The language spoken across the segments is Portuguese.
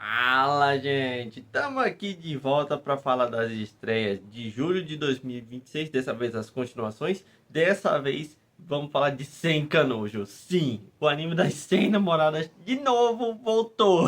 Fala, gente! Estamos aqui de volta para falar das estreias de julho de 2026. Dessa vez as continuações. Dessa vez vamos falar de 100 Canojo. Sim, o anime das 100 namoradas de novo voltou.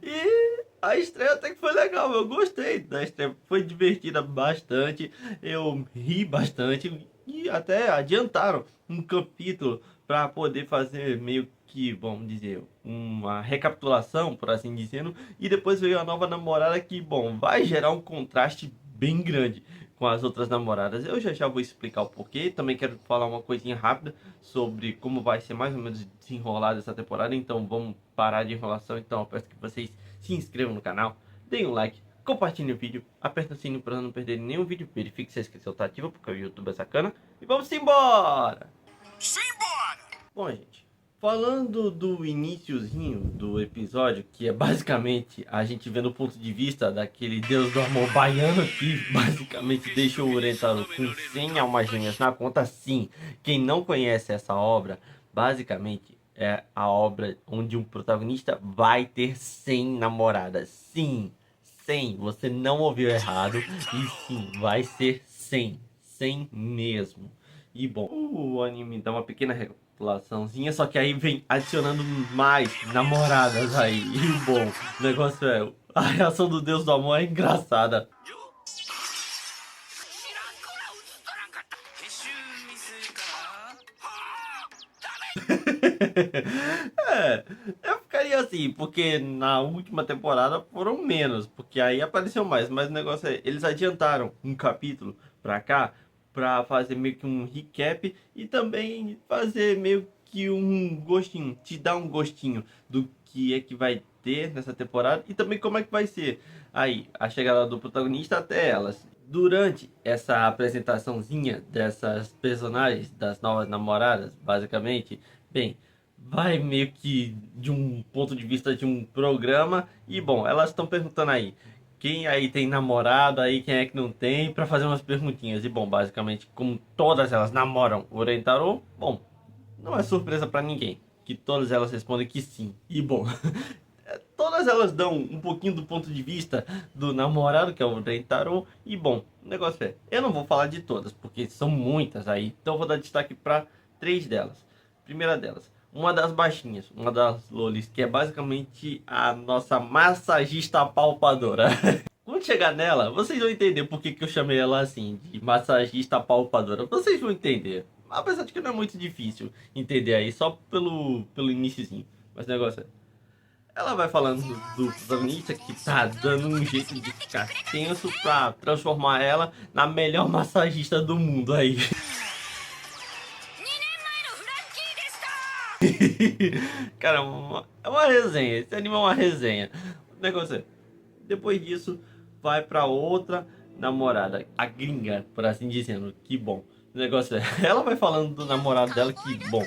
E a estreia até que foi legal. Eu gostei da estreia. Foi divertida bastante. Eu ri bastante. E até adiantaram um capítulo para poder fazer meio que, vamos dizer, uma recapitulação, por assim dizendo, e depois veio a nova namorada que, bom, vai gerar um contraste bem grande com as outras namoradas. Eu já vou explicar o porquê, também quero falar uma coisinha rápida sobre como vai ser mais ou menos desenrolada essa temporada, então vamos parar de enrolação. Então eu peço que vocês se inscrevam no canal, deem um like, compartilhem o vídeo, apertem o sininho para não perderem nenhum vídeo, verifique se a inscrição está ativa, porque o YouTube é sacana, e vamos embora! Bom, gente, falando do iniciozinho do episódio, que é basicamente a gente vendo o ponto de vista daquele deus do amor baiano que basicamente deixou o Urentaro com 100 almas gêmeas na conta. Sim, quem não conhece essa obra, basicamente é a obra onde um protagonista vai ter 100 namoradas. Sim, 100, você não ouviu errado, e sim, vai ser 100, 100 mesmo. E bom, o anime dá uma pequena recapitulaçãozinha, só que aí vem adicionando mais namoradas aí. E bom, o negócio é, a reação do Deus do Amor é engraçada. É, eu ficaria assim, porque na última temporada foram menos, porque aí apareceu mais, mas o negócio é, eles adiantaram um capítulo pra cá, pra fazer meio que um recap e também fazer meio que um gostinho, te dar um gostinho do que é que vai ter nessa temporada e também como é que vai ser aí a chegada do protagonista até elas. Durante essa apresentaçãozinha dessas personagens, das novas namoradas, basicamente, bem, vai meio que de um ponto de vista de um programa e bom, elas estão perguntando aí quem aí tem namorado aí, quem é que não tem, para fazer umas perguntinhas. E bom, basicamente, como todas elas namoram o Rentaro, bom, não é surpresa para ninguém que todas elas respondem que sim. E bom, todas elas dão um pouquinho do ponto de vista do namorado, que é o Rentaro. E bom, o negócio é, eu não vou falar de todas, porque são muitas aí, então eu vou dar destaque para três delas. Primeira delas, uma das baixinhas, uma das lolis, que é basicamente a nossa massagista palpadora. Quando chegar nela, vocês vão entender por que eu chamei ela assim, de massagista palpadora. Vocês vão entender. Apesar de que não é muito difícil entender aí, só pelo iniciozinho. Mas o negócio é, ela vai falando do protagonista que tá dando um jeito de ficar tenso pra transformar ela na melhor massagista do mundo aí. Cara, é uma resenha. Esse anime é uma resenha. O negócio é, depois disso, vai pra outra namorada, a gringa, por assim dizendo. Que bom. O negócio é, ela vai falando do namorado dela que, bom,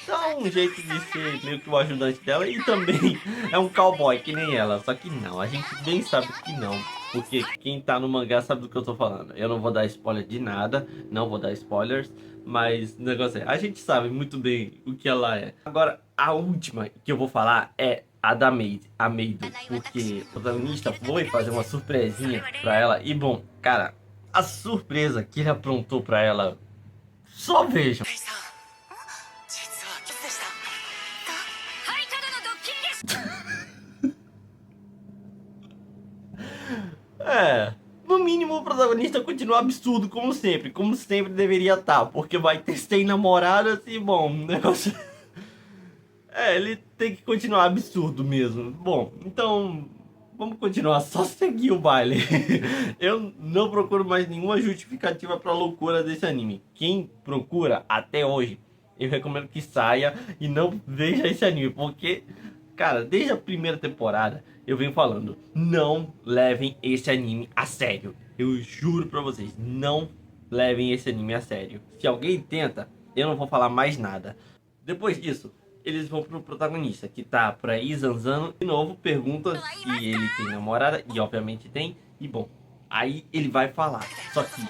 dá um jeito de ser meio que o ajudante dela e também é um cowboy que nem ela. Só que não, a gente bem sabe que não. Porque quem tá no mangá sabe do que eu tô falando. Eu não vou dar spoiler de nada, não vou dar spoilers. Mas o negócio é, a gente sabe muito bem o que ela é. Agora, a última que eu vou falar é a da Maid, a Meido. Porque o protagonista foi fazer uma surpresinha pra ela. E bom, cara, a surpresa que ele aprontou pra ela, só vejam. É, no mínimo o protagonista continua absurdo como sempre deveria estar, porque vai ter 100 namoradas e bom, o negócio... É, ele tem que continuar absurdo mesmo. Bom, então vamos continuar, só seguir o baile. Eu não procuro mais nenhuma justificativa pra loucura desse anime. Quem procura até hoje, eu recomendo que saia e não veja esse anime, porque, cara, desde a primeira temporada eu venho falando, não levem esse anime a sério. Eu juro pra vocês, não levem esse anime a sério. Se alguém tenta, eu não vou falar mais nada. Depois disso, eles vão pro protagonista, que tá por aí zanzando. De novo, pergunta se ele tem namorada, e obviamente tem. E bom, aí ele vai falar. Só que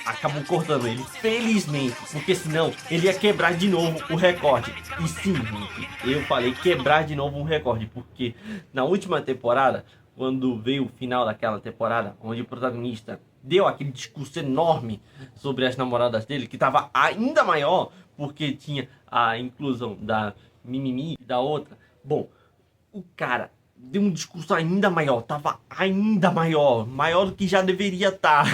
acabou cortando ele, felizmente, porque senão ele ia quebrar de novo o recorde. E sim, gente, eu falei quebrar de novo um recorde, porque na última temporada, quando veio o final daquela temporada, onde o protagonista deu aquele discurso enorme sobre as namoradas dele, que estava ainda maior, porque tinha a inclusão da Mimimi e da outra. Bom, o cara deu um discurso ainda maior, tava ainda maior, maior do que já deveria estar.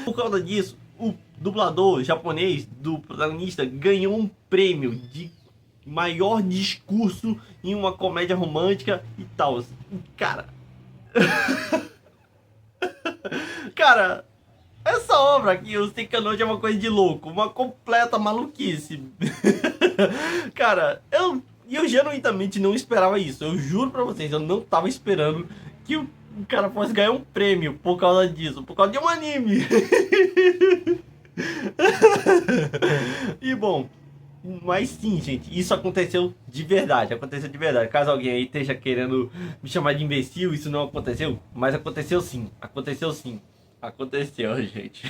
Por causa disso, o dublador japonês do protagonista ganhou um prêmio de maior discurso em uma comédia romântica e tal. Cara, cara, essa obra aqui, o Senkanojo é uma coisa de louco, uma completa maluquice. Cara, eu genuinamente não esperava isso. Eu juro pra vocês, eu não tava esperando que o cara fosse ganhar um prêmio por causa disso, por causa de um anime. E bom, mas sim, gente, isso aconteceu de verdade, aconteceu de verdade. Caso alguém aí esteja querendo me chamar de imbecil, isso não aconteceu, mas aconteceu sim, aconteceu sim, aconteceu, gente.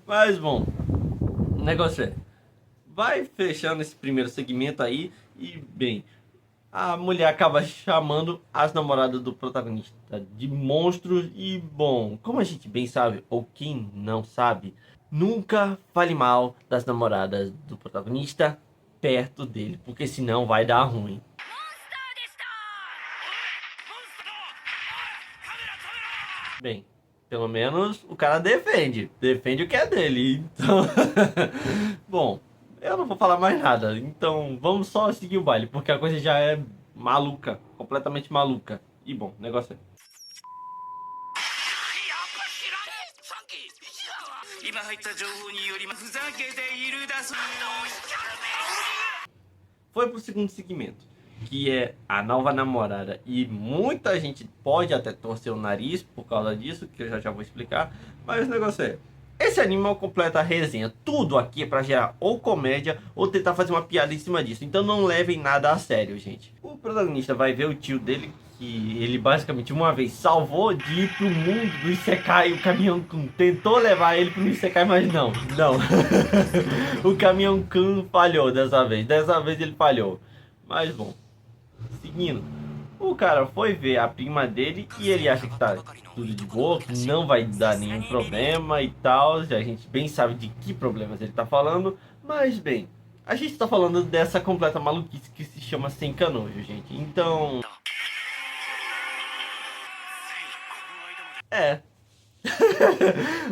Mas bom, o negócio é, vai fechando esse primeiro segmento aí e bem, a mulher acaba chamando as namoradas do protagonista de monstros e bom, como a gente bem sabe, ou quem não sabe, nunca fale mal das namoradas do protagonista perto dele, porque senão vai dar ruim. Bem, pelo menos o cara defende o que é dele, então... Bom, eu não vou falar mais nada, então vamos só seguir o baile, porque a coisa já é maluca, completamente maluca. E bom, o negócio é... Foi pro segundo segmento, que é a nova namorada. E muita gente pode até torcer o nariz por causa disso, que eu já vou explicar. Mas o negócio é... esse anime é uma completa resenha. Tudo aqui é pra gerar ou comédia ou tentar fazer uma piada em cima disso. Então não levem nada a sério, gente. O protagonista vai ver o tio dele, que ele basicamente uma vez salvou de ir pro mundo do Isekai. O caminhão Kun tentou levar ele pro Isekai, mas não. O caminhão Kun falhou dessa vez. Dessa vez ele falhou. Mas bom, seguindo. O cara foi ver a prima dele e ele acha que tá tudo de boa, que não vai dar nenhum problema e tal. A gente bem sabe de que problemas ele tá falando. Mas bem, a gente tá falando dessa completa maluquice que se chama Senkanojo, gente. Então... é.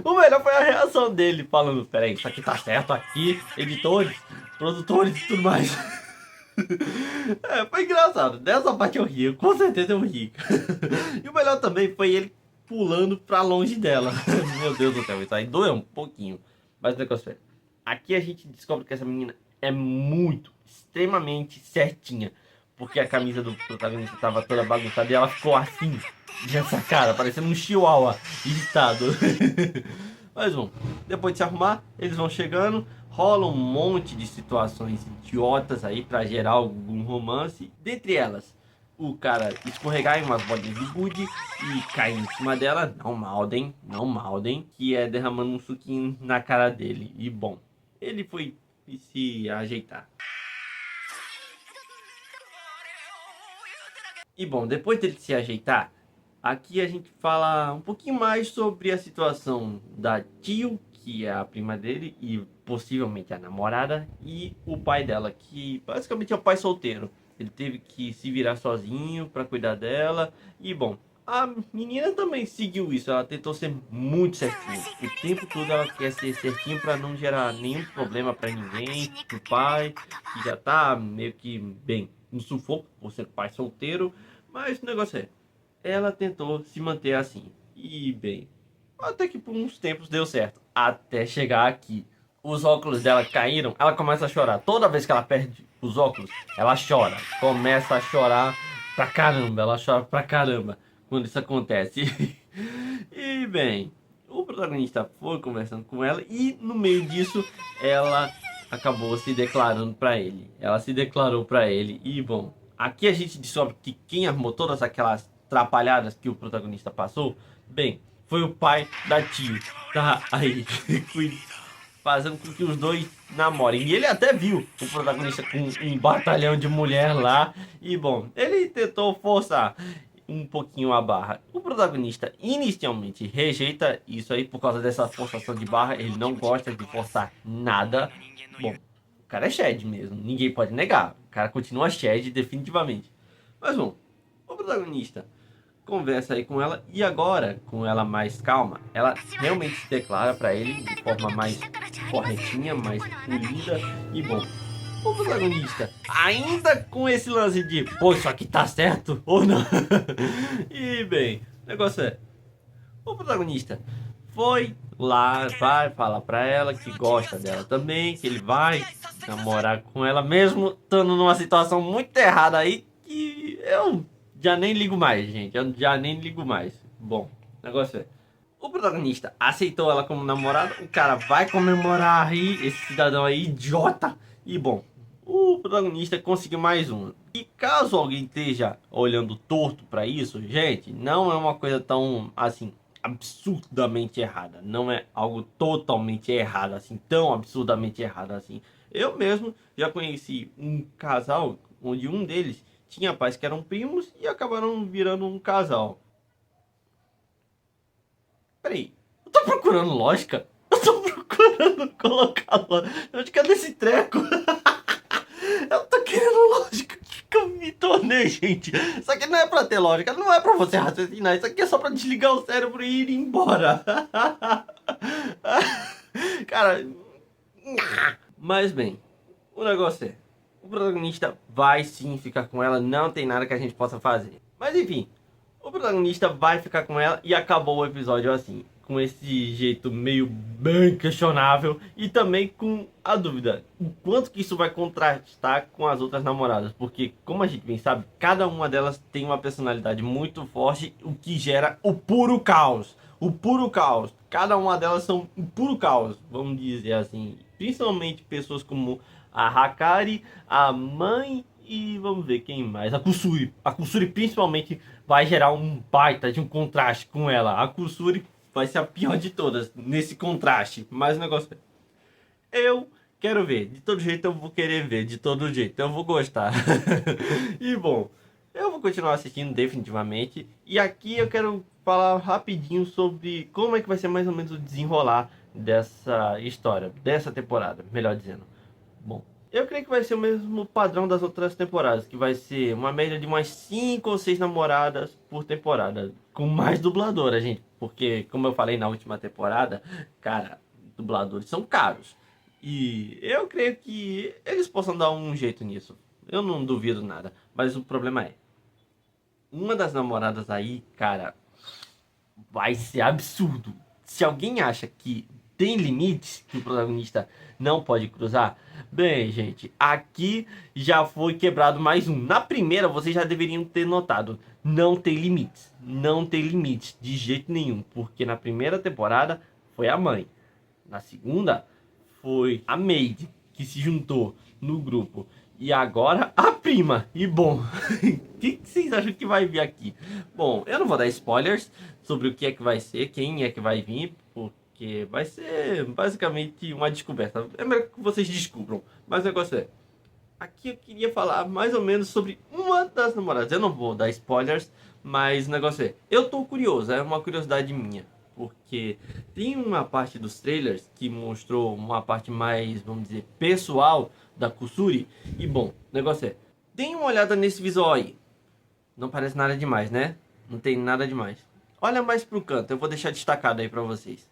O melhor foi a reação dele, falando: peraí, isso aqui tá certo aqui, editores, produtores e tudo mais. É, foi engraçado. Dessa parte eu ri, com certeza eu ri. E o melhor também foi ele pulando pra longe dela. Meu Deus do céu, isso aí doeu um pouquinho. Mas o negócio é, aqui a gente descobre que essa menina é muito, extremamente certinha. Porque a camisa do protagonista tava toda bagunçada e ela ficou assim, nessa cara, parecendo um chihuahua irritado. Mas bom, depois de se arrumar, eles vão chegando. Rola um monte de situações idiotas aí pra gerar algum romance. Dentre elas, o cara escorregar em umas bolinhas de gude e cair em cima dela. Não maldem, não maldem. Que é derramando um suquinho na cara dele. E bom, ele foi se ajeitar. E bom, depois dele se ajeitar, aqui a gente fala um pouquinho mais sobre a situação da tio, que é a prima dele e possivelmente a namorada, e o pai dela, que basicamente é o pai solteiro. Ele teve que se virar sozinho para cuidar dela. E bom, a menina também seguiu isso, ela tentou ser muito certinha. O tempo todo ela quer ser certinha para não gerar nenhum problema para ninguém, pro pai, que já tá meio que bem no sufoco por ser pai solteiro. Mas o negócio é, ela tentou se manter assim. E bem, até que por uns tempos deu certo. Até chegar aqui. Os óculos dela caíram, ela começa a chorar. Toda vez que ela perde os óculos, ela chora. Começa a chorar pra caramba. Ela chora pra caramba quando isso acontece. E bem, o protagonista foi conversando com ela e no meio disso ela acabou se declarando pra ele. Ela se declarou pra ele e bom, aqui a gente descobre que quem armou todas aquelas atrapalhadas que o protagonista passou, bem, foi o pai da Tio. Tá aí, fazendo com que os dois namorem. E ele até viu o protagonista com um batalhão de mulher lá. E bom, ele tentou forçar um pouquinho a barra. O protagonista inicialmente rejeita isso aí por causa dessa forçação de barra. Ele não gosta de forçar nada. Bom, o cara é Shed mesmo, ninguém pode negar. O cara continua Shed definitivamente. Mas bom, o protagonista conversa aí com ela e agora, com ela mais calma, ela realmente se declara pra ele de forma mais corretinha, mais polida e bom. O protagonista, ainda com esse lance de, pô, isso aqui tá certo ou não? E bem, o negócio é, o protagonista foi lá, vai falar pra ela que gosta dela também, que ele vai namorar com ela, mesmo estando numa situação muito errada aí, que eu já nem ligo mais, gente. Eu já nem ligo mais. Bom, o negócio é, o protagonista aceitou ela como namorada, o cara vai comemorar aí, esse cidadão aí, idiota. E bom, o protagonista conseguiu mais uma. E caso alguém esteja olhando torto pra isso, gente, não é uma coisa tão, assim, absurdamente errada. Não é algo totalmente errado, assim, tão absurdamente errado assim. Eu mesmo já conheci um casal onde um deles tinha pais que eram primos e acabaram virando um casal. Peraí, eu tô procurando lógica? Eu tô procurando colocar lógica. Onde que é desse treco? Eu tô querendo lógica. O que eu me tornei, gente? Isso aqui não é pra ter lógica, não é pra você raciocinar. Isso aqui é só pra desligar o cérebro e ir embora. Cara, mas bem, o negócio é, o protagonista vai sim ficar com ela, não tem nada que a gente possa fazer. Mas enfim, o protagonista vai ficar com ela e acabou o episódio assim, com esse jeito meio bem questionável e também com a dúvida, o quanto que isso vai contrastar com as outras namoradas, porque como a gente bem sabe, cada uma delas tem uma personalidade muito forte, o que gera o puro caos. O puro caos. Cada uma delas são o puro caos, vamos dizer assim. Principalmente pessoas como a Hakari, a mãe e vamos ver quem mais. A Kusuri. A Kusuri principalmente vai gerar um baita de um contraste com ela. A Kusuri vai ser a pior de todas nesse contraste. Mas o negócio é, eu quero ver. De todo jeito eu vou querer ver. De todo jeito eu vou gostar. E bom, eu vou continuar assistindo definitivamente. E aqui eu quero falar rapidinho sobre como é que vai ser mais ou menos o desenrolar dessa história, dessa temporada, melhor dizendo. Bom, eu creio que vai ser o mesmo padrão das outras temporadas, que vai ser uma média de umas 5 ou 6 namoradas por temporada, com mais dubladora, gente, porque como eu falei na última temporada, cara, dubladores são caros. E eu creio que eles possam dar um jeito nisso. Eu não duvido nada, mas o problema é, uma das namoradas aí, cara, vai ser absurdo. Se alguém acha que tem limites que o protagonista não pode cruzar, bem, gente, aqui já foi quebrado mais um. Na primeira, vocês já deveriam ter notado, não tem limites. Não tem limites de jeito nenhum, porque na primeira temporada foi a mãe. Na segunda, foi a maid que se juntou no grupo. E agora a prima. E bom, o que vocês acham que vai vir aqui? Bom, eu não vou dar spoilers sobre o que é que vai ser, quem é que vai vir, porque vai ser basicamente uma descoberta. É melhor que vocês descubram. Mas o negócio é, aqui eu queria falar mais ou menos sobre uma das namoradas. Eu não vou dar spoilers, mas o negócio é, eu tô curioso, é uma curiosidade minha. Porque tem uma parte dos trailers que mostrou uma parte mais, vamos dizer, pessoal da Kusuri. E bom, o negócio é, deem uma olhada nesse visual aí. Não parece nada demais, né? Não tem nada demais. Olha mais pro canto, eu vou deixar destacado aí pra vocês.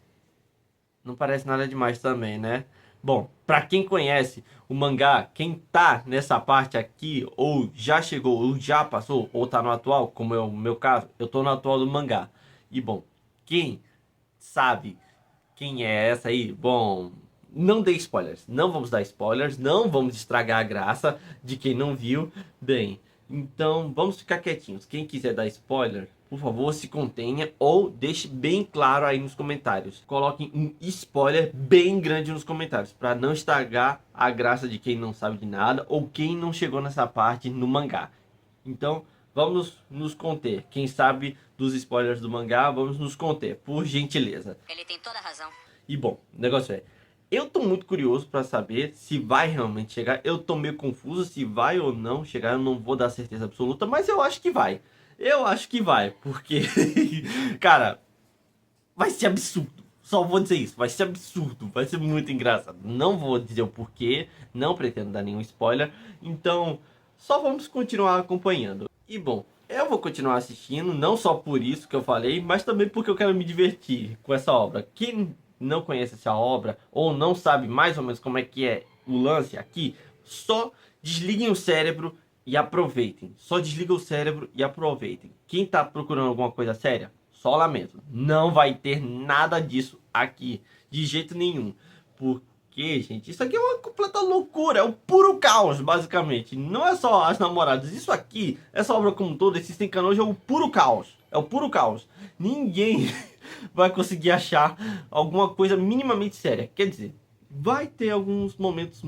Não parece nada demais também, né? Bom, pra quem conhece o mangá, quem tá nessa parte aqui, ou já chegou, ou já passou, ou tá no atual, como é o meu caso, eu tô no atual do mangá. E bom, quem sabe quem é essa aí? Bom, não dê spoilers. Não vamos dar spoilers. Não vamos estragar a graça de quem não viu. Bem, então vamos ficar quietinhos. Quem quiser dar spoiler, por favor, se contenha ou deixe bem claro aí nos comentários. Coloquem um spoiler bem grande nos comentários para não estragar a graça de quem não sabe de nada ou quem não chegou nessa parte no mangá. Então, vamos nos conter. Quem sabe dos spoilers do mangá, vamos nos conter, por gentileza. Ele tem toda a razão. E bom, o negócio é, eu tô muito curioso pra saber se vai realmente chegar. Eu tô meio confuso se vai ou não chegar, eu não vou dar certeza absoluta, mas eu acho que vai. Eu acho que vai, porque, cara, vai ser absurdo. Só vou dizer isso, vai ser absurdo, vai ser muito engraçado. Não vou dizer o porquê, não pretendo dar nenhum spoiler, então só vamos continuar acompanhando. E bom, eu vou continuar assistindo, não só por isso que eu falei, mas também porque eu quero me divertir com essa obra. Quem não conhece essa obra, ou não sabe mais ou menos como é que é o lance aqui, só desliguem o cérebro e aproveitem. Só desliga o cérebro e aproveitem. Quem tá procurando alguma coisa séria, só lamento, não vai ter nada disso aqui, de jeito nenhum. Porque, gente, isso aqui é uma completa loucura, é o puro caos, basicamente. Não é só as namoradas, isso aqui, essa obra como um todo, esse Senkanojo é o puro caos. É o puro caos. Ninguém vai conseguir achar alguma coisa minimamente séria. Quer dizer, vai ter alguns momentos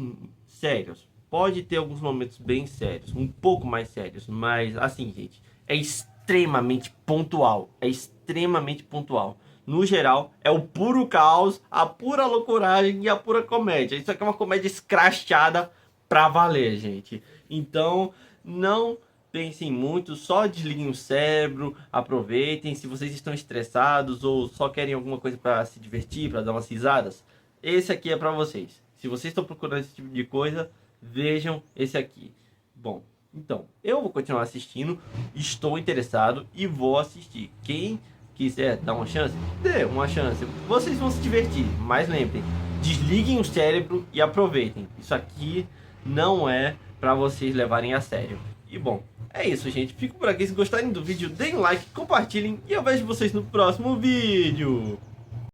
sérios. Pode ter alguns momentos bem sérios, um pouco mais sérios. Mas, assim, gente, é extremamente pontual. É extremamente pontual. No geral, é o puro caos, a pura loucuragem e a pura comédia. Isso aqui é uma comédia escrachada pra valer, gente. Então, não pensem muito, só desliguem o cérebro, aproveitem. Se vocês estão estressados ou só querem alguma coisa para se divertir, para dar umas risadas, esse aqui é para vocês. Se vocês estão procurando esse tipo de coisa, vejam esse aqui. Bom, então, eu vou continuar assistindo, estou interessado e vou assistir. Quem quiser dar uma chance, dê uma chance. Vocês vão se divertir, mas lembrem, desliguem o cérebro e aproveitem. Isso aqui não é para vocês levarem a sério. E bom, é isso, gente. Fico por aqui. Se gostarem do vídeo, deem um like, compartilhem e eu vejo vocês no próximo vídeo.